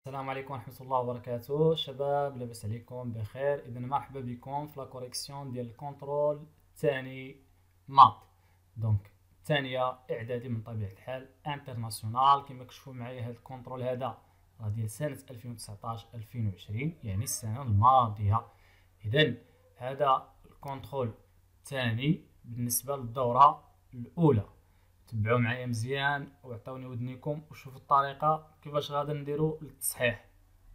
السلام عليكم ورحمة الله وبركاته. شباب لاباس عليكم بخير؟ إذا مرحبا بكم في لا كوريكسيون ديال الكونترول الثاني مات. دونك الثانية إعدادي من طبيعة الحال انترناسيونال. كما كتشوفوا معايا هذا الكونترول هذا راه ديال سنة 2019 2020 يعني السنة الماضية. إذا هذا الكونترول الثاني بالنسبة للدورة الأولى. تبعوا معايا مزيان وعطوني ودنيكم وشوفوا الطريقه كيفاش غادي نديروا للتصحيح،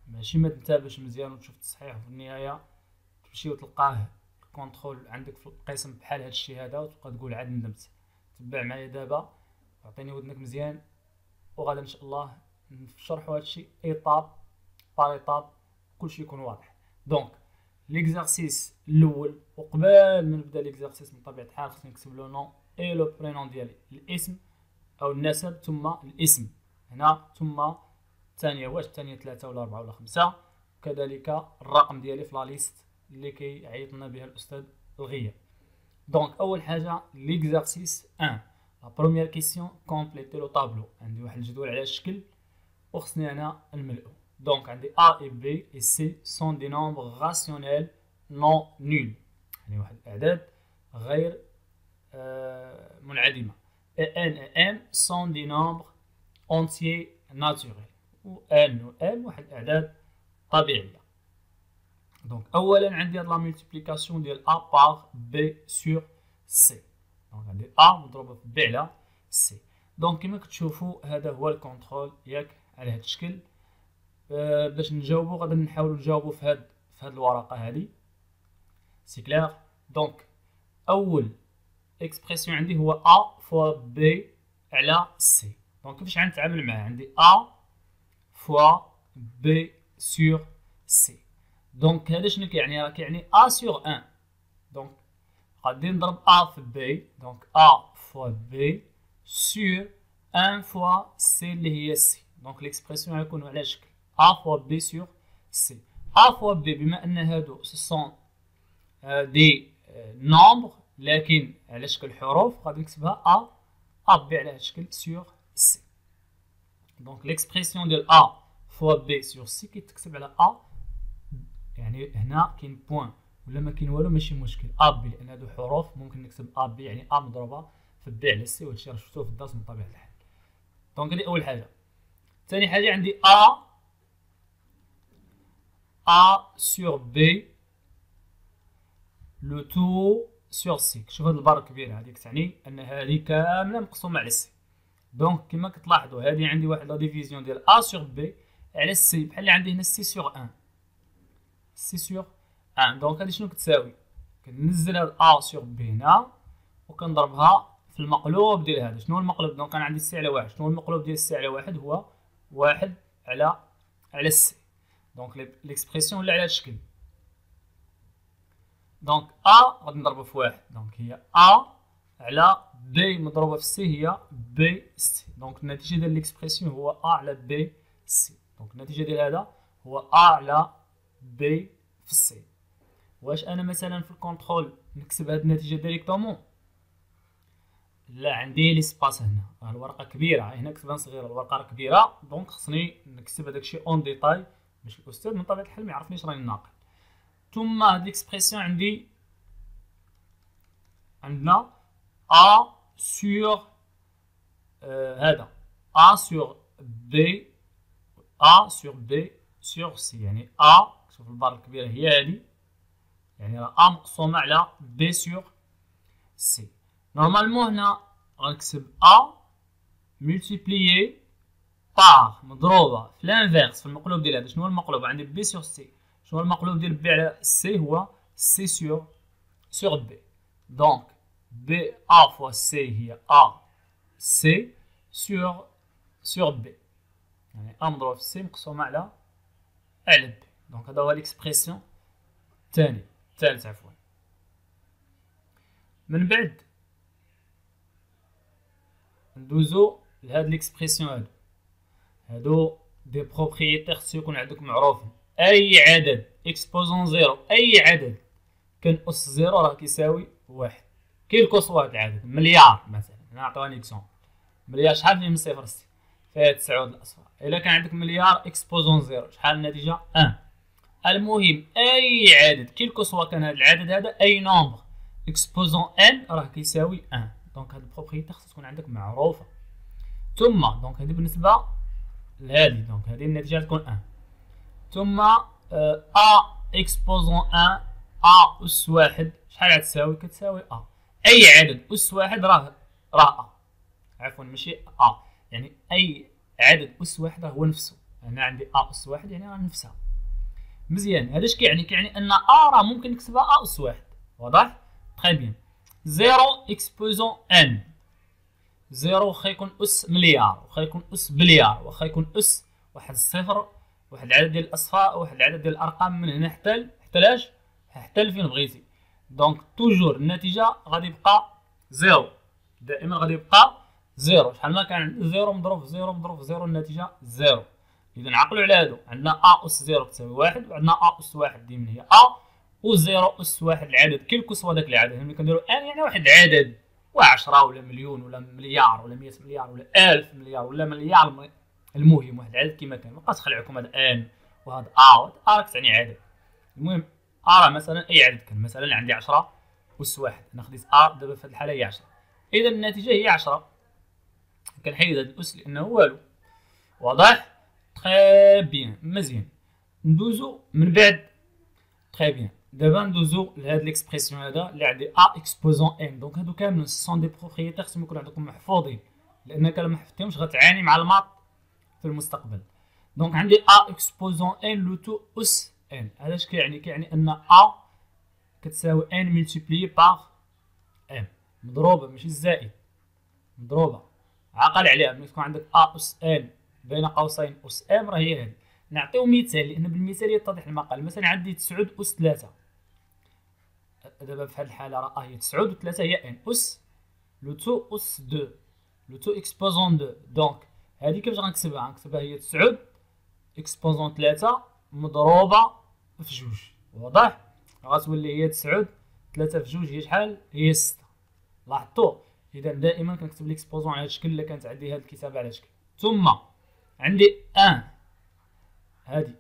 ماشي ما تنتبهش مزيان وتشوف التصحيح وفي النهايه تمشي وتلقاه الكونترول عندك في القسم بحال هذا الشيء هذا وتبقى تقول عاد ندمت. تبع معايا دابا وعطيني ودنك مزيان وغادا ان شاء الله نشرحوا هذا الشيء ايطاب بار ايطاب كلشي يكون واضح. دونك ليكزارسيس الاول، وقبل ما نبدا ليكزارسيس من طبيعه الحال خصني نكتب لو نون اي لو برينون ديالي، الاسم او النسب ثم الاسم هنا ثم الثانيه واش الثانيه 3 ولا 4 ولا 5، وكذلك الرقم ديالي في لا ليست اللي كيعيط لنا بها الاستاذ الغياب. دونك اول حاجه ليكزارسيس 1 لا بروميير كيسيون كومبليتي لو طابلو. عندي واحد الجدول على الشكل وخصني انا نملئو. دونك عندي A et B et C sont des nombres rationnels non nuls، يعني واحد الاعداد غير منعدمة. et N et M sont des nombres entiers naturels، و N و M واحد الأعداد طبيعية. دونك أولا عندي هاد لا ملتيبليكاسيون ديال A par B sur C. دونك عندي A مضروبة في B على C. دونك كما كتشوفوا هذا هو الكونترول ياك على هاد الشكل. باش نجاوبو غادي نحاولو نجاوبو في هاد الورقة هادي سي كلير. دونك أول اكسبرسيون عندي هو A فوا B على C. دونك كيفاش غنتعامل معاه؟ عندي A فوا B سور C. دونك هذا شنو كيعني؟ راه كيعني A سور 1. دونك غادي نضرب A في B، دونك A فوا B سور 1 فوا C اللي هي C. دونك ليكسبرسيون غيكونوا على شكل A فوا B سور C. A فوا B بما ان هادو سون دي نومبر لكن على شكل حروف غادي نكتبها A B على هذا الشكل سور C. دونك ليكسبرسيون ديال A فوا B سور C كيتكتب على A، يعني هنا كاين بوان ولا ما كاين والو ماشي مشكل A B لان هادو حروف ممكن نكتب A B يعني A مضروبه في B على C، وهادشي راه شفتوه في الدرس من طبيعه الحال. دونك هادي اول حاجه. ثاني حاجه عندي A سور B لو تو سور سي. شوف هاد البار الكبيره هذيك تعني ان هذه كامله مقسومه على سي. دونك كما كتلاحظوا هذه عندي واحد لا ديفيزيون ديال A سور B على سي، بحال اللي عندي هنا سي سور 1 سي سور 1. دونك هذه شنو كتساوي؟ كننزل هاد A سور B هنا وكنضربها في المقلوب ديال هذا. شنو هو المقلوب؟ دونك انا عندي سي على 1. شنو هو المقلوب ديال سي على 1؟ هو 1 على سي. دونك ليكسبرسيون ولا على هذا الشكل. دونك A غادي نضربها في 1، دونك هي A على B مضروبة في C هي B C. دونك النتيجة ديال ليكسبرسيون هو A على B C. دونك النتيجة ديال هذا هو A على B في C. واش أنا مثلا في الكونترول نكتب هاد النتيجة ديريكتومون؟ لا، عندي لي سباس هنا، راه الورقة كبيرة، هنا كتبان صغيرة، الورقة راه كبيرة، دونك خصني نكتب هداك الشيء اون ديتاي باش الأستاذ من طبيعة الحال ميعرفنيش راني ناقل. ثم هاد ليكسبرسيون عندنا A sur هذا A sur B A sur B sur C، يعني A شوف البار الكبيرة هي هذه، يعني راه A مقسومة على B sur C. نورمالمون هنا غنكتب A ملتيبليي بار مضروبة في الانفيرس في المقلوب ديال هذا. شنو هو المقلوب؟ عندي B sur C. شنو هو المقلوب ديال B على C؟ هو C sur B. دونك B A fois C هي A C sur B، يعني A مضروبة في C مقسومة على B. دونك هذا هو ليكسبرسيون الثالث عفوا. من بعد ندوزو لهاد ليكسبرسيون هادو دي بروبريتير خصو يكون عندك معروفين. اي عدد اكسبوزون زيرو، اي عدد كان اس زيرو راه كيساوي واحد. كيلكو سوا هاد العدد، مليار مثلا، انا عطاني اكزومبل، مليار شحال فيه من صفر؟ 60. فيها 9 الاصفار. الا كان عندك مليار اكسبوزون زيرو شحال النتيجه؟ 1. المهم اي عدد كيلكو سوا كان هذا العدد هذا اي نومبر اكسبوزون ان راه كيساوي 1. دونك هاد البروبريتي خصها تكون عندك معروفه. ثم دونك هذه بالنسبه لهذه، دونك هذه النتيجه تكون 1. ثم ا اكسبوزون 1 ا اس واحد شحال غتساوي؟ كتساوي ا. اي عدد اس واحد راه ا، عفوا ماشي ا، يعني اي عدد اس واحد راه هو نفسه. انا عندي ا اس واحد يعني راه نفسها. مزيان. هذا اش كيعني؟ كيعني ان ا راه ممكن نكتبها ا اس واحد. واضح؟ تري بيان. زيرو اكسبوزون ان، زيرو واخا يكون اس مليار، واخا يكون اس بليار، واخا يكون اس واحد الصفر، واحد العدد ديال الاصفار، واحد العدد ديال الارقام من هنا حتى لاش؟ حتى لفين بغيتي. دونك توجور النتيجه غادي يبقى زيرو، دائما غادي يبقى زيرو. شحال ما كان زيرو مضروب في زيرو مضروب في زيرو النتيجه زيرو. اذا عقلوا على هادو، عندنا ا اس زيرو تساوي واحد، وعندنا ا اس واحد ديما هي ا، و زيرو اس واحد العدد كيلكو سوا داك العدد. ملي كنديرو ان يعني واحد العدد، 10 ولا مليون ولا مليار ولا 100 مليار ولا 1000 مليار ولا مليار، المهم واحد العدد كيما كان. مابقاش تخلعكم هذا ان وهذا ا راك تعني عدد. المهم راه مثلا اي عدد كان، مثلا عندي 10 اس واحد، انا خديت دابا في هذه الحاله هي 10، اذا النتيجه هي 10. كنحيد هذا الاس لانه والو. واضح؟ تري بيان. مزيان. ندوزو من بعد. تري بيان. دابا ندوزو لهاد ليكسبرسيون هذا اللي عندي ا اكسبوزون ان. دونك هادو كاملين سون دي بروبريتير خصهم يكونوا عندكم محفوظين، لانك الا ما حفظتهمش غتعاني مع الماط في المستقبل. دونك عندي ا اكسبوزون ان لو تو اس ان. هذا اش كيعني؟ كيعني ان ا كتساوي ان ملتيبليي باغ ام، مضروبه ماشي الزائد، مضروبه. عقل عليها. ملي تكون عندك ا اس ان بين قوسين اس ام راه هي هذه. نعطيو مثال لان بالمثال يتضح المقال. مثلا عندي 9 اس 3، دابا في هذه الحاله راه هي 9 و 3 هي ان اس لو تو اس 2 لو تو اكسبوزون 2. دونك هذه كيفاش غنكتبها؟ غنكتبها هي 9 اكسبوزون 3 مضروبه في جوج. واضح؟ غتولي هي 9 3 في جوج هي شحال؟ هي 6. لاحظتوا؟ اذا دائما كنكتب ليكسبوزون على هذا الشكل الا كانت عندي هذه الكتابه على الشكل. ثم عندي 1 هذه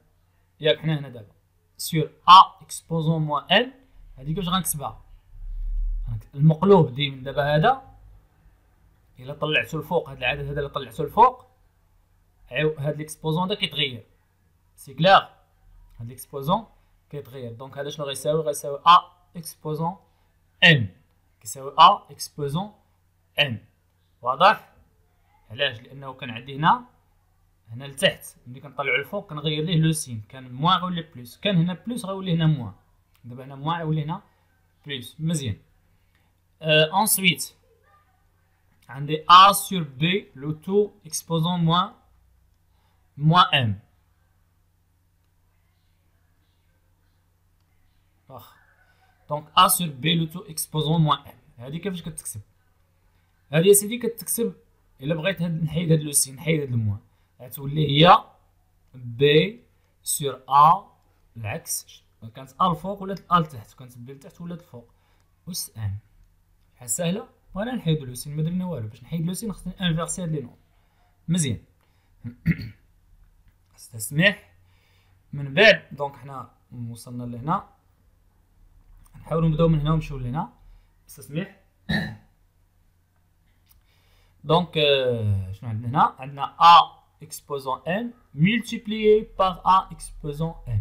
ياك حنا هنا دابا سور ا اكسبوزون موان ان. هذه كيفاش غنكتبها؟ المقلوب ديما دابا هذا الا طلعتو الفوق، هذا العدد هذا الا طلعتو الفوق هذا ليكسبوزون هذا كيتغير. سي كلير؟ هذا ليكسبوزون كيتغير. دونك هذا شنو غيساوي؟ غيساوي ا اكسبوزون ان كيساوي ا اكسبوزون ان. واضح؟ علاش؟ لانه كان عندي هنا لتحت ملي كنطلعو الفوق كنغير ليه لو سين، كان موان غيولي بلوس، كان هنا بلوس غيولي هنا موان، دابا هنا موان غيولي هنا بلوس. مزيان. انسويت عندي ا سور بي لو تو اكسبوزون موان ام. واخ. دونك ا سور بي لو تو اكسبوزون موان ام. هادي كيفاش كتكتب؟ هادي يا سيدي كتكتب الا بغيت نحيد هاد لو سين، نحيد هاد الموان، غتولي هي بي سور ا العكس. كانت ا الفوق ولات ا لتحت، كانت بي لتحت ولات الفوق اس ام. بحال ساهله. وانا نحيد لو سين ما درنا والو. باش نحيد لو سين خصني انفيرسي هاد لي نون. مزيان. استسمح. من بعد دونك حنا وصلنا لهنا، نحاولوا نبداو من هنا ونمشيو لهنا. استسمح. دونك شنو عندنا هنا؟ عندنا ا اكسبوزون ان ملتيبليي باغ ا اكسبوزون ان،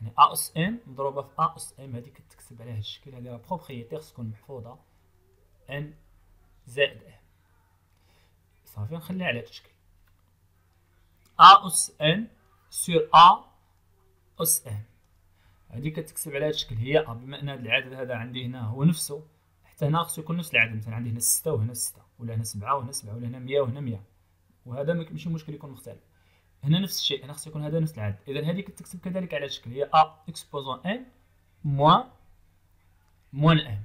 يعني ا اس ان مضروبه في ا اس ام. هذه كتكتب على هذا الشكل. هذه راه بروبريتي خص تكون محفوظه، ان زائد ام. صافي نخليها على هذا الشكل. ا اس ان سور ا اس ام. هذه كتكتب على هذا الشكل هي ا. بما ان هذا العدد هذا عندي هنا هو نفسه، حتى هنا خصو يكون نفس العدد. مثلا عندي هنا 6 وهنا 6 ولا هنا 7 وهنا 7 ولا هنا 100 وهنا 100، وهذا ماشي مشكل يكون مختلف. هنا نفس الشيء، هنا خصو يكون هذا نفس العدد. اذا هذه كتكتب كذلك على الشكل هي ا اكسبوزون ان موان ام.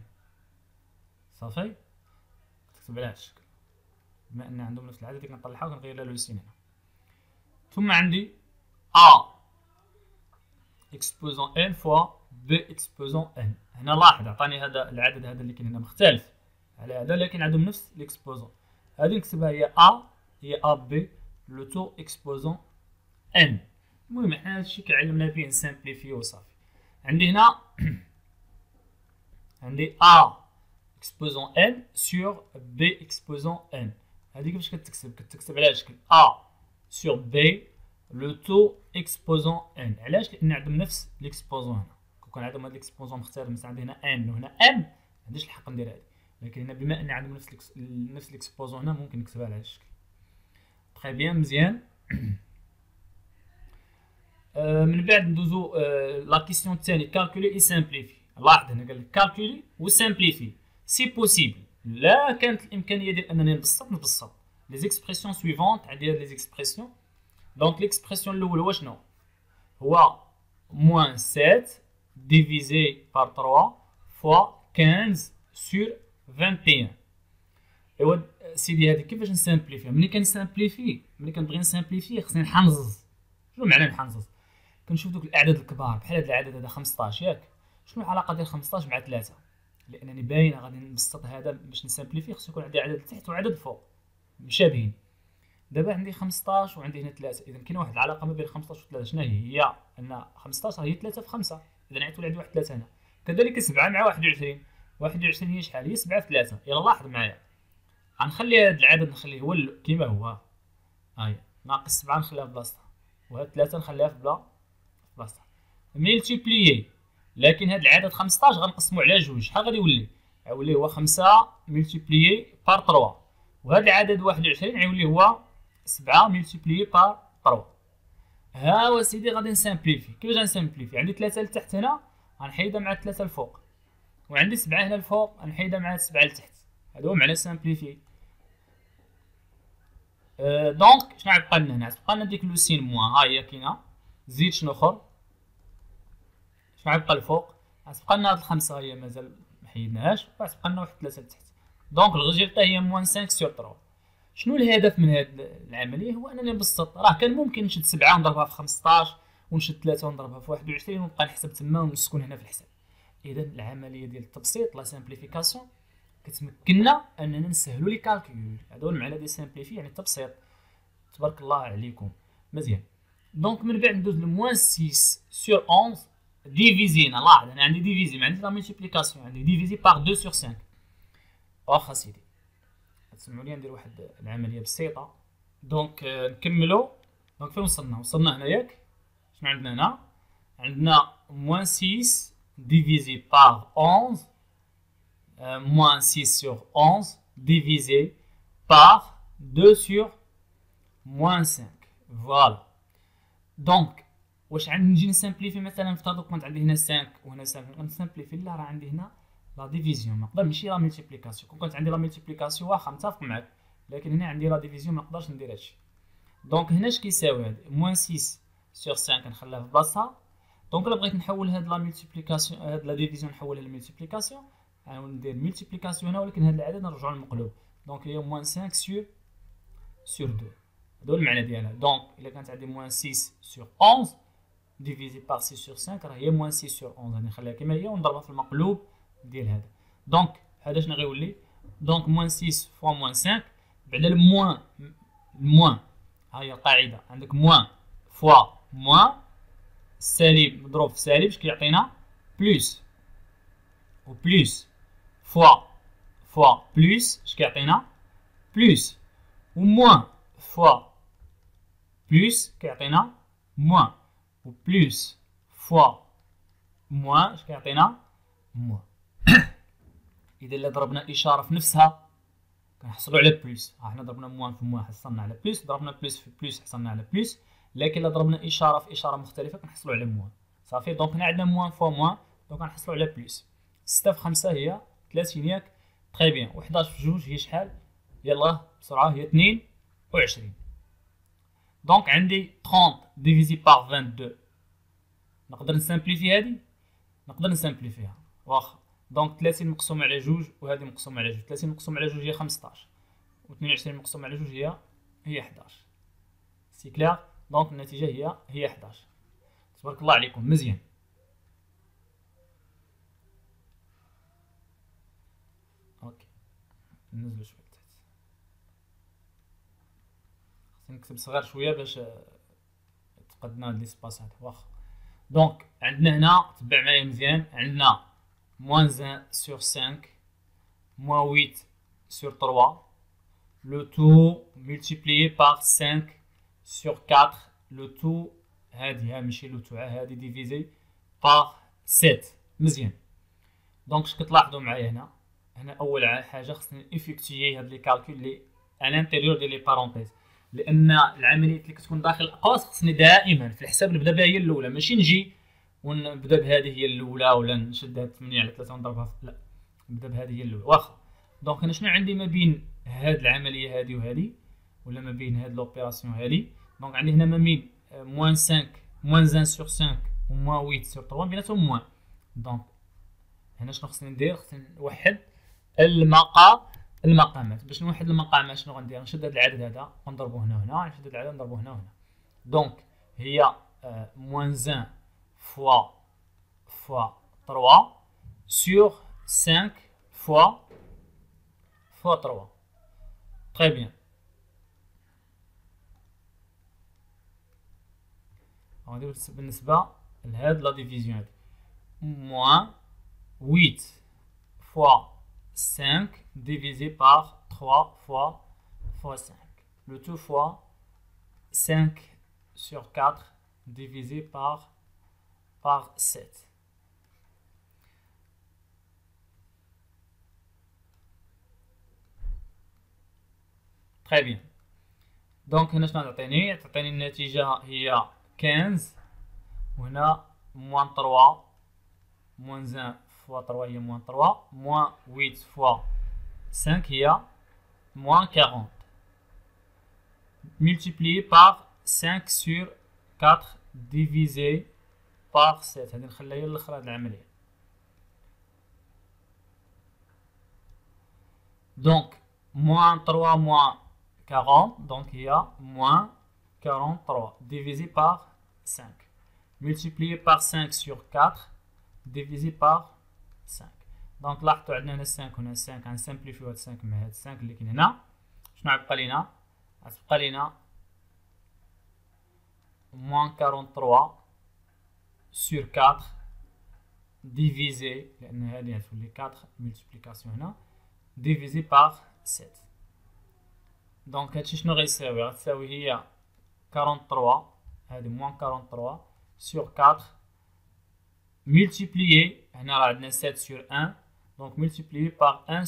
صافي كتكتب على هذا الشكل. بما ان عندهم نفس العدد كنطلعها وكنغير لها لو سين هنا. ثم عندي ا اكسبوزون ان فوا بي اكسبوزون ان. هنا لاحظ عطاني هذا العدد هذا اللي كاين هنا مختلف على هذا، لكن عندهم نفس ليكسبوزون. هذه نكتبها هي ا هي ا بي لو تو اكسبوزون ان. المهم حنا هادشي كيعلمنا فيه نسامبليفيو وصافي. عندي هنا عندي ا اكسبوزون ان سور بي اكسبوزون ان. هادي كيفاش كتكتب على شكل ا سور بي لو تو اكسبوزون ان. علاش؟ لان عندهم نفس ليكسبوزون. هنا كون كان عندهم هاد ليكسبوزون مختلف، مثلا عندي هنا ان وهنا ام، ما عنديش الحق ندير هادي، لكن هنا بما ان عندهم نفس ليكسبوزون هنا ممكن نكتبها على هاد الشكل. تري بيان، مزيان. من بعد ندوزو لا كيسيون الثاني، كالكولي اي سامبليفي. لاحظ هنا قال لك كالكولي و سامبليفي سي بوسيبل. لا كانت الامكانيه ديال انني نبسط لي زيكسبرسيون سويفونت. عندي هاد لي زيكسبرسيون. دونك ليكسبرسيون الاول هو شنو؟ هو موان 7 ديفيزي بار 3 فوا 15 سور 21. ايوا سيدي هادي كيفاش نسامبليفيها؟ ملي كنبغي نسامبليفي خصني نحنزز. شنو معنى نحنزز؟ كنشوف دوك الاعداد الكبار بحال هاد العدد هذا 15 ياك. شنو العلاقه ديال 15 مع 3؟ لانني باينه غادي نبسط هذا باش نسامبليفي، خصو يكون عندي عدد تحت وعدد فوق مشابهين. دابا عندي 15 وعندي هنا 3، اذا كاين واحد العلاقه ما بين 15 و 3. شنو هي ان 15 هي 3 في 5، اذا غيتولي عندي واحد 3 هنا. كذلك 7 مع 21. 21 هي شحال؟ هي 7 في 3. يلا لاحظ معايا، غنخلي هذا العدد نخليه هو كيما هو. هاهي ناقص 7 نخليها في بلاصتها، وهاد 3 نخليها في بلاصتها. ملتيبليي، لكن هاد العدد 15 غنقسمو على جوج. شحال غادي يولي؟ غيولي هو 5 ملتيبليي بار 3، وهاد العدد 21 غيولي هو 7 ملتيبليي بار 3. ها هو سيدي غادي نسامبليفي. كيفاش غنسامبليفي؟ عندي 3 لتحت هنا غنحيدها مع 3 الفوق، وعندي 7 هنا الفوق غنحيدها مع 7 لتحت. هذا هو معنى سامبليفي. دونك شنو غيبقى لنا هنا؟ غتبقى لنا ديك لو سين موان، ها هي كاينه. زيد شنو اخر؟ شنو غيبقى الفوق؟ غتبقى لنا هاد الخمسه هي مازال محيدناهاش، وغتبقى لنا واحد 3 لتحت. دونك الريزلتا هي موان 5 سور 3. شنو الهدف من هاد العمليه؟ هو انني نبسط. راه كان ممكن نشد 7 ونضربها في 15 ونشد 3 ونضربها في 21 ونبقى نحسب تما ونسكن هنا في الحساب. اذا العمليه ديال التبسيط لا سامبليفيكاسيون كتمكننا اننا نسهلوا لي كالكول. هذا هو المعنى ديال سامبليفي، يعني التبسيط. تبارك الله عليكم، مزيان. دونك من بعد ندوز لموان 6 سور 11 ديفيزينا. لاحظ انا عندي ديفيزي، ما عندي لا ملتيبليكاسيون، عندي ديفيزي باغ 2 سور 5. واخا سيدي تسمعوا لي ندير واحد العمليه بسيطه. دونك نكملوا. دونك فين وصلنا هنا ياك؟ شنو عندنا هنا؟ عندنا موان 6 ديفيزي باغ 11 moins 6 sur 11 divisé par 2 sur moins 5. Voilà. Donc واش نجي نسامبليفي مثلا؟ نفترض كنت عندي هنا 5 وهنا 5، غنسامبليفي. لا، راه عندي هنا لا ديفيزيون، ما نقدر نمشي لا ملتيبليكاسيون. كون كانت عندي لا ملتيبليكاسيون واخا متفق معاك، لكن هنا عندي لا ديفيزيون ما نقدرش ندير هادشي. دونك هنا اش كيساوي هذا؟ موان 6 سور 5 نخليها في بلاصتها. دونك الا بغيت نحول هاد لا ملتيبليكاسيون، هاد لا ديفيزيون نحولها لملتيبليكاسيون، ندير ملتيبليكاسيون هنا، ولكن هاد العدد نرجعو للمقلوب. دونك هي موان 5 سور 2. هذا هو المعنى ديالها. دونك الا كانت عندي موان 6 سور 11 ديفيزي باغ 6 سور 5 راه هي موان 6 سور 11. غادي نخليها كما هي ونضربها في المقلوب ديال هذا. دونك هذا شنو غيولي؟ دونك موان 6 فوا موان 5. بعدا الموان ها هي القاعده، عندك موان فوا موان، السالب مضروب في سالب اش كيعطينا؟ بلوس. و بلوس فوا بلوس اش كيعطينا؟ بلوس. و موان فوا بلوس كيعطينا موان. و بلوس فوا موان اش كيعطينا؟ موان. اذا الا ضربنا اشاره في نفسها كنحصلوا على بلوس. حنا ضربنا موان في موان حصلنا على بلوس، ضربنا بلوس في بلوس حصلنا على بلوس. لكن الا ضربنا اشاره في اشاره مختلفه كنحصلوا على موان. صافي. دونك هنا عندنا موان فوا موان، دونك غنحصلوا على بلوس. 6 في 5 هي 30 ياك؟ تري بيان. و 11 في 2 هي شحال؟ يلاه بسرعه، هي 22. دونك عندي 30 ديفيزي باغ 22. نقدر نسامبليفي هادي؟ نقدر نسامبليفيها واخا. دونك 30 مقسوم على 2 وهذه مقسوم على 2. 30 مقسوم على 2 هي 15، و 22 مقسوم على 2 هي 11. سي كلير. دونك النتيجه هي 11. تبارك الله عليكم، مزيان. اوكي ننزلو شويه. نكتب صغير شويه باش تقدنا هاد ليسباس هذا واخا. دونك عندنا هنا تبع معايا مزيان، عندنا موان 1 sur 5 moins 8 sur 3 le tout multiplié par 5 sur 4 le tout هادي ماشي لو تو هادي ديفيزي par 7 مزيان. دونك اش كتلاحظوا معايا هنا اول حاجه خصني افيكتيي هاد لي كالكول لي à l'intérieur ديال لي بارونتيز، لان العمليات اللي كتكون داخل الاقواس خصني دائما في الحساب نبدا بها هي الاولى، ماشي نجي ونبدا بهذه هي الاولى ولا نشد هاد 8 على 3 ونضربها لا، نبدا بهذه هي الاولى واخا. دونك انا شنو عندي ما بين هاد العمليه هذه وهذه ولا ما بين هاد لوبيراسيون هذه؟ دونك عندي هنا ما بين موان 5 موان 1 sur 5 و موان 8 sur 3 بيناتهم موان. دونك هنا شنو خصني ندير؟ خصني نوحد المقامات. باش نوحد المقامات شنو غندير؟ نشد هذا العدد هذا ونضربو هنا وهنا، نشد العدد نضربو هنا وهنا. دونك هي موان 1 فوا 3 sur 5 fois 3. Très bien. غادي بالنسبة لهاد لا ديفيزيون هادي موان 8 fois 5 divisé par 3 fois 5. Le tout fois 5 sur 4 divisé par 7. Très bien. Donc هنا شنو تعطيني النتيجة هي 15 وهنا موان 3 موان 1 فوا 3 هي موان 3 موان 8 فوا 5 هي موان 40 multiplié par 5 sur 4 divisé par 7. هذه نخليها هي الاخر هاد العملية. دونك موان 3 موان 40 دونك هي موان 43 divisé par 5 multiplié par 5 sur 4 divisé par 5. دونك لاحظتوا عندنا هنا 5 هنا 5 غنسامبليفيو هاد 5 مع هاد 5 اللي كاين هنا. شنو غتبقى لينا؟ غتبقى لينا موان 43 sur 4 divisé لان هادي غتولي 4 ملتيبليكاسيون هنا divisé par 7. دونك هادشي شنو غيساوي؟ غتساوي هي 43 هادي موان 43 sur 4 multiplié هنا راه عندنا 7 sur 1 donc multiplié par 1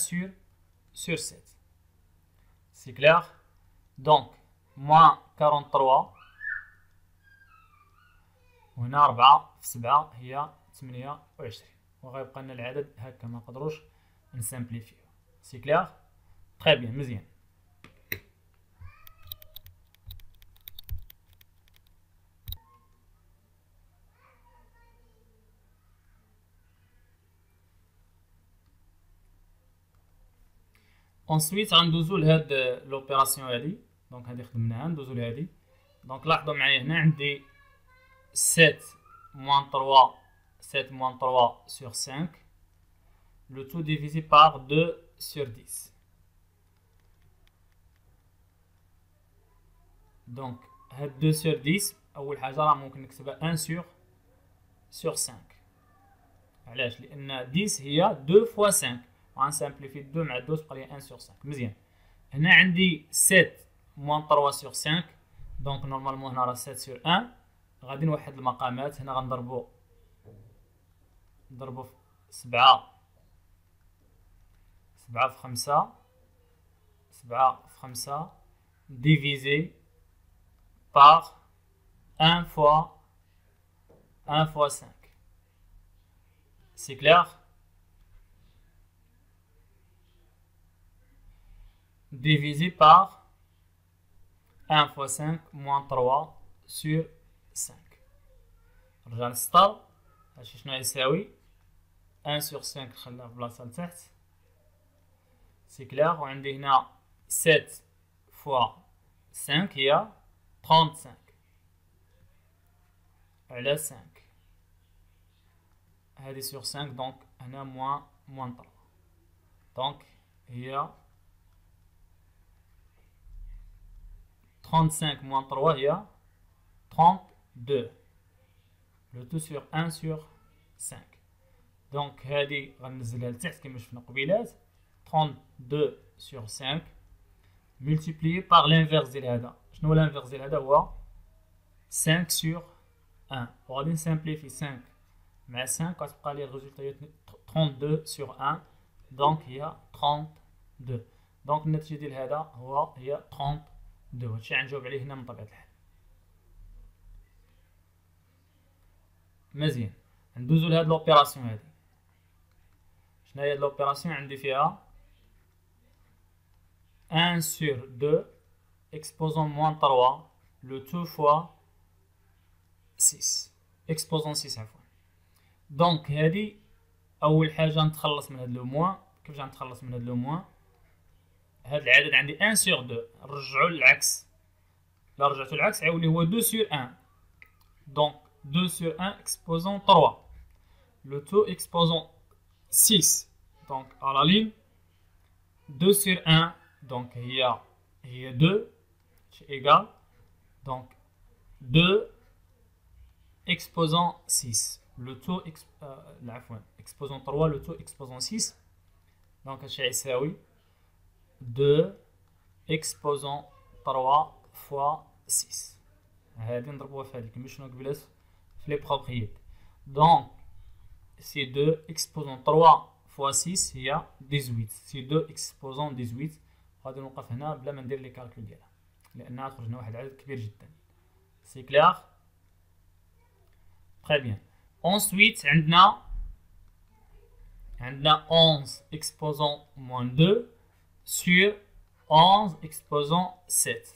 sur 7. C'est clair? Donc moins 43 وهنا 4 في 7 هي 28 وغيبقى لنا العدد هكا ما نقدروش نسامبليفيو. سي كلير؟ تري بيان مزيان. ensuite غندوزو لهاد لوبيراسيون هادي. دونك هادي خدمناها ندوزو لهادي. دونك لاحظوا معايا هنا عندي 7 moins 3 7 moins 3 sur 5 le tout divisé par 2 sur 10. دونك هاد 2 sur 10 اول حاجه راه ممكن نكتبها 1 sur 5. علاش؟ لان 10 هي 2 fois 5 غنسامبليفي 2 مع 2 تبقى لي 1 sur 5. مزيان. هنا عندي 7 moins 3 sur 5 دونك نورمالمون هنا راه 7 sur 1. غادي نوحد المقامات. هنا غنضربو في 7 في 5 7 في 5 divisé par 1 fois 5. C'est clair? Divisé par 1 fois 5 moins 3 sur 5. نرجع للسطر. هادشي شنو يساوي 1 sur 5 نخليها في بلاصه لتحت. سي كلير. وعندي هنا 7 fois 5 هي 35 على 5 هادي sur 5 دونك هنا موان 3 دونك هي 35 moins 3 هي 32. Le tout sur 1 sur 5. Donc هذه غنزلها لتحت كما شفنا قبيلات. 32 sur 5 multiplié par l'inverse ديال هذا. شنو هو الانفيرس ديال هذا؟ هو 5 sur 1. وغادي نسامبليفي 5 مع 5 كتبقى لي الريزولتا هي 32 sur 1. دونك هي 32. دونك النتيجه ديال هذا هي 32. هادشي غنجاوب عليه هنا من طبيعه الحال. مزيان، ندوزو لهاد لوبيراسيون هادي. شنو هي هاد لوبيراسيون؟ عندي فيها 1 sur 2 exposant moins 3 le tout fois 6 exposant 6 عفوا. دونك هادي اول حاجه نتخلص من هاد لو موان. كيفاش غنتخلص من هاد لو موان؟ هاد العدد عندي 1 sur 2 نرجعو للعكس. لا رجعتو للعكس عاولي هو 2 sur 1. دونك 2 sur 1 exposant 3 le tout exposant 6. donc à la ligne 2 sur 1 donc هي 2 égale donc 2 exposant 6 le tout exposant 3 le tout exposant 6. donc هادشي غيساوي 2 exposant 3 fois 6. هادي نضربوها في هادي كما شفنا قبيلات في لي بروبرييتي. دونك سي 2 exposant 3 fois 6 هي 18. سي 2 exposant 18. غادي نوقف هنا بلا ما ندير لي كالكول ديالها لانها تخرج لنا واحد العدد كبير جدا. سي كلير؟ تري بيان. ensuite عندنا 11 exposant moins 2 sur 11 exposant 7.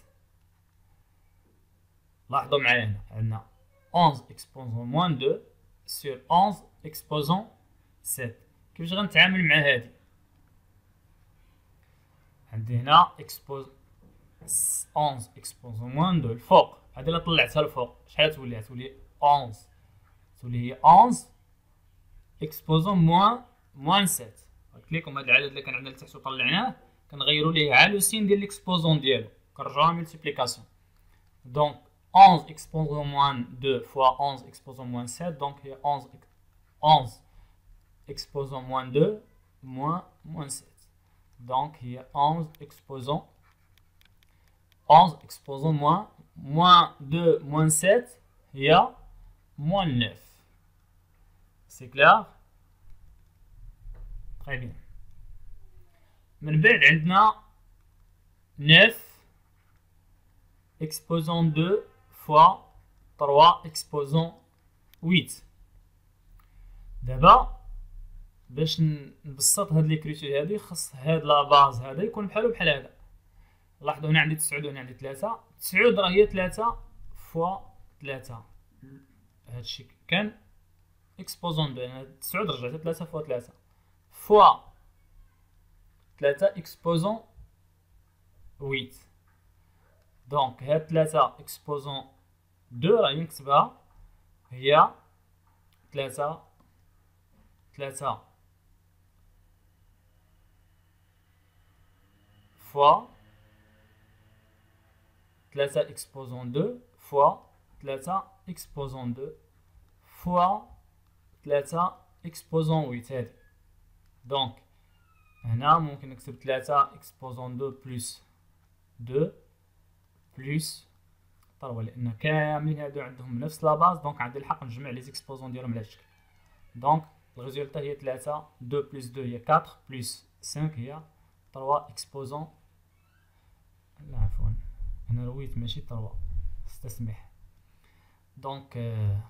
لاحظوا معايا هنا عندنا 11 exposant moins 2 sur 11 exposant 7. كيفاش غنتعامل مع هادي؟ عندي هنا 11 exposant moins 2 الفوق. هادي الا طلعتها الفوق شحال تولي؟ تولي 11. تولي هي 11 exposant moins 7. قلت لكم هاد العدد اللي كان عندنا لتحت وطلعناه كنغيروا ليه عا لو سين ديال ليكسبوزون ديالو كنرجعوها ملتيبليكاسيون. دونك 11 exposant moins 2 fois 11 exposant moins 7. donc il y a 11 exposant moins 2 moins 7. donc il y a 11 exposant moins 2 moins 7 il y a moins 9. c'est clair? très bien. من بعد عندنا 9 exposant 2 fois 3 exposant 8. دابا باش نبسط هاد ليكريتور هادي خاص هاد لا باز هذا يكون بحالو بحال هذا. لاحظوا هنا عندي 9 وهنا عندي 3. 9 راه هي 3 فوا 3. هادشي كان اكسبوزون 2 يعني 9 رجعت 3 فوا 3 فوا 3 اكسبوزون 8. دونك هاد 3 اكسبوزون 2 راه نكتبها هي 3 فوا 3 exposant 2 fois 3 exposant 2 fois 3 exposant 8 هادي. دونك هنا ممكن نكتب 3 exposant 2 plus 2 plus 3 لان كاملين هادو عندهم نفس لا باز. دونك عندي الحق نجمع لي زيكسبوزون ديالهم على هاد الشكل. دونك الريزولتا هي 3 2 plus 2 هي 4 plus 5 هي 3 exposant. لا عفوا هنا رويت ماشي 3 استسمح. دونك 2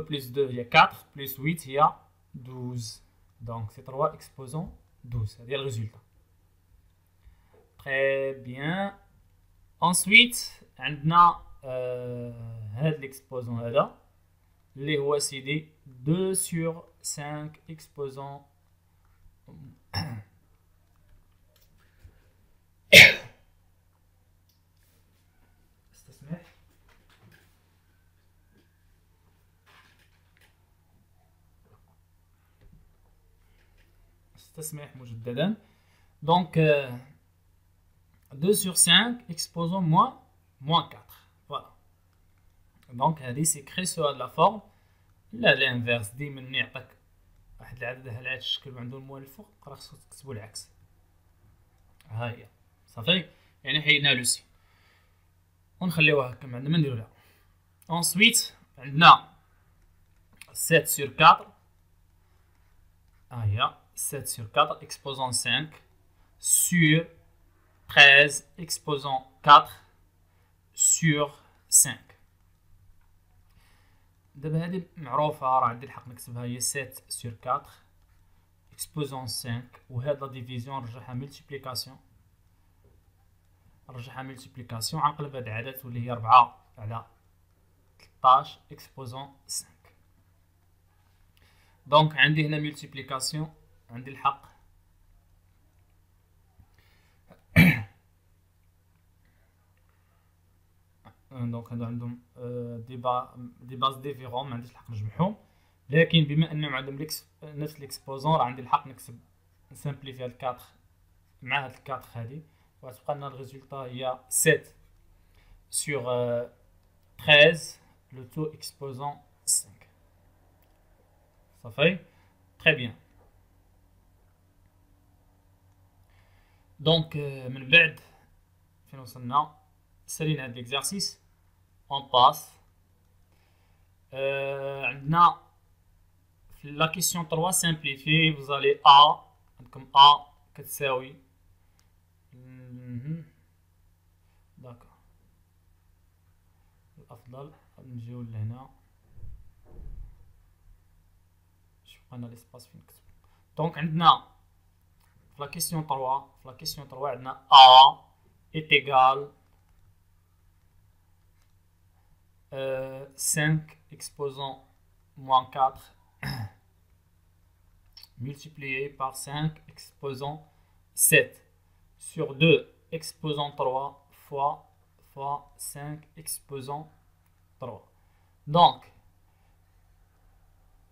plus 2 هي 4 plus 8 هي 12. دونك سي 3 exposant 12. هذه الريزولتا. Très bien. Ensuite عندنا هاد l'exposant هذا اللي هو سيدي 2 sur 5 exposant استسمح مجددا. دونك 2 sur 5 exposant moins 4. Voilà. Donc هذه c'est créer sur la forme. لا l'inverse ديما ملي يعطيك واحد العدد هذا الشكل وعنده الموال الفوق راه خصك تكتبو العكس. ها هي صافي، يعني حيدنا لو سي ونخليوها هكا ما عندنا ما نديرو لها. ensuite عندنا 7 sur 4. ها هي 7 sur 4 exposant 5 sur 13 exposant 4 sur 5. دابا هذه معروفة راه عندي الحق نكتبها، هي 7 sur 4 exposant 5 وهاد لا ديفيزيون نرجعها ملتيبليكاسيون، عنقلب هاد العدد تولي هي 4 على 13 exposant 5. دونك عندي هنا ملتيبليكاسيون، عندي الحق دونك هادو عندهم دي باز ديفيرون، ما عنديش الحق نجمعهم، لكن بما انهم عندهم نفس الاكسبوزون راه عندي الحق نسامبليفي هاد 4 مع هاد 4 هادي، وغتبقى لنا الريزولطا هي 7 sur 13 le tout exposant 5. صافي très bien. دونك من بعد فين وصلنا سالينا هاد ليكزارسيس اون باس. عندنا في لا كيسيون 3 سامبليفي فوزالي عندكم كتساوي داكا. الافضل نجيو لهنا شوف بقى ليسباس فين نكتب. دونك عندنا في لا كيسيون 3 عندنا est égal 5 exposant moins 4 multiplié par 5 exposant 7 sur 2 exposant 3 fois 5 exposant 3. Donc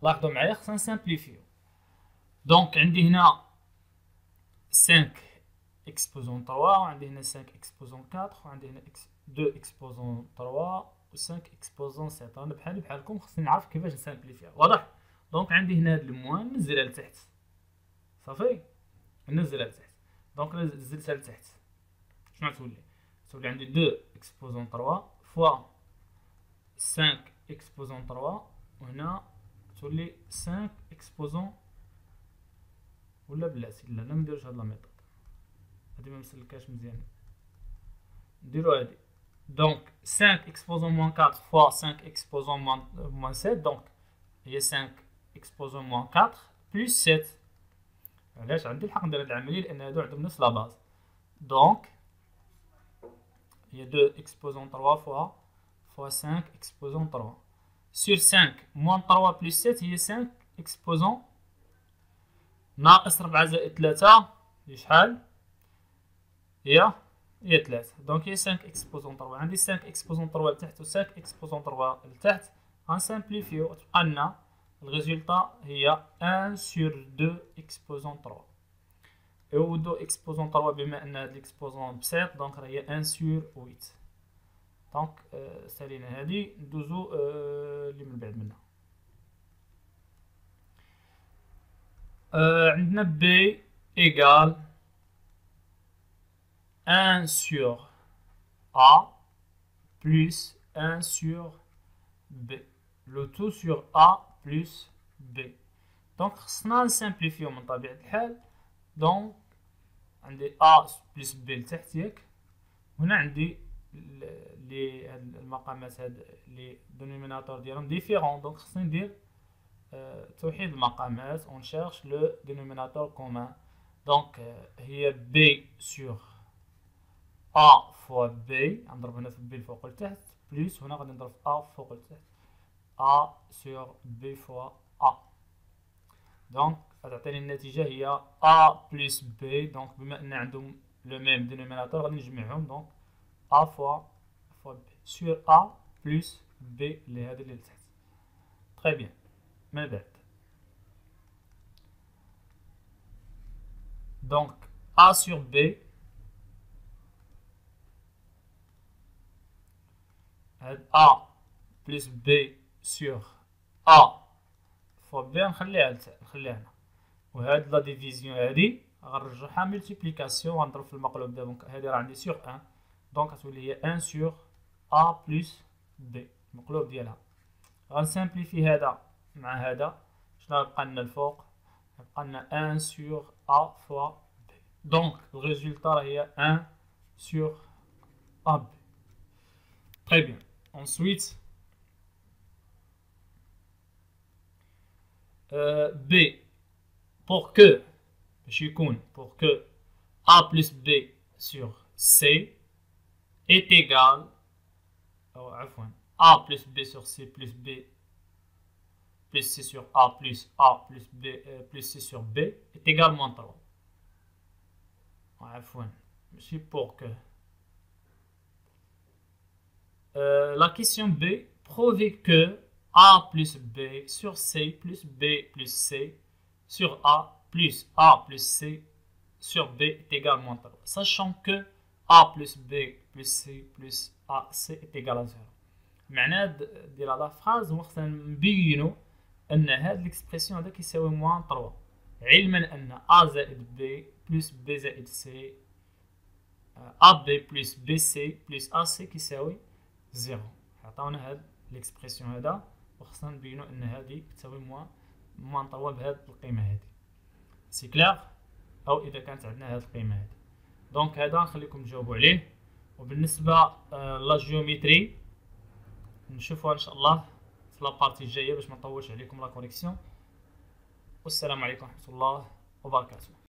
لاحظوا معايا خصنا نسامبليفيو. دونك عندي هنا 5 exposant 3 وعندي هنا 5 exposant 4 وعندي هنا 2 exposant 3 و 5 exposant 7. انا بحالكم خصني نعرف كيفاش نسامبليفيها، واضح؟ دونك عندي هنا هاد الموان نزلها لتحت، صافي ننزلها لتحت. دونك نزلتها لتحت شنو تولي عندي 2 exposant 3 فوا 5 exposant 3 وهنا تولي 5 exposant ولا بلاتي لا منديروش هاد لا ميثود هادي ما مسلكاش مزيان، نديرو هادي. دونك 5 exposant moins 4 fois 5 exposant moins 7 دونك هي 5 exposant moins 4 plus 7. علاش عندي الحق ندير هاد العملية؟ لأن هادو عندهم نفس لاباز. دونك هي 2 exposant 3 fois 5 exposant 3 sur 5 moins 3 plus 7 هي 5 exposant ناقص 4 زائد 3 هي شحال؟ هي 3. دونك هي 5 exposant 3. عندي 5 exposant 3 لتحت و 5 exposant 3 لتحت، غنسامبليفيو تبقى لنا الريزولطا هي 1 sur 2 exposant 3. و 2 exposant 3 بما ان هاد ليكسبوزون بسيط دونك راه هي 1 sur 8. دونك سالينا هادي ندوزو اللي من بعد منها. عندنا B égale 1 sur A plus 1 sur B. Le tout sur A plus B. Donc خصنا نسامبليفيو من طبيعة الحال. دونك عندي A plus B لتحت ياك، هنا عندي لي المقامات هاد لي دونوميناتور ديالهم ديفيرون. دونك خصني ندير توحيد المقامات on cherche le dénominateur commun. Donc هي B sur A fois B، نضرب هنا في B الفوق لتحت بلس هنا غادي نضرب في A فوق لتحت A sur B fois A. دونك غتعطيني النتيجة هي A plus B. دونك بما ان عندهم لو ميم دينوميناتور غادي نجمعهم. دونك A fois B sur A plus B اللي هادي اللي لتحت. تري بيان. من بعد دونك A sur B هاد A plus B sur A fois B نخليها هنا، وهاد لا ديفيزيون هادي غنرجعها ملتيبليكاسيون غنضرب في المقلوب دونك هادي راه عندي سور 1 دونك غتولي هي 1 sur A plus B المقلوب ديالها. غنسامبليفي هذا مع هذا، شنو غيبقى لنا الفوق؟ غيبقى لنا 1 sur A fois B دونك الريزولتا راه هي 1 sur AB. Très bien. Ensuite, B, pour que A plus B sur C est égal, A plus B sur C plus B plus C sur A plus B plus C sur B est également 3. C'est pour que. La question B, prouver que A plus B sur C plus B plus C sur A plus C sur B est également 3. Sachant que A plus B plus C plus AC est égal à 0. معناه ديال هاد الفراز هو خصنا نبينو ان هاد ليكسبرسيون هذا كيساوي موان 3 علما ان A زائد B plus B زائد C AB plus BC plus AC كيساوي 0. عطاونا هاد ليكسبرسيون هذا وخصنا نبينو ان هادي كتساوي موان 3 بهاد القيمه هادي. سي كلير؟ او اذا كانت عندنا هاد القيمه هادي دونك هذا نخليكم تجاوبوا عليه. وبالنسبه لا جيومتري نشوفوها ان شاء الله في لابارتي الجايه باش ما نطولش عليكم لا كونيكسيون. والسلام عليكم ورحمه الله وبركاته.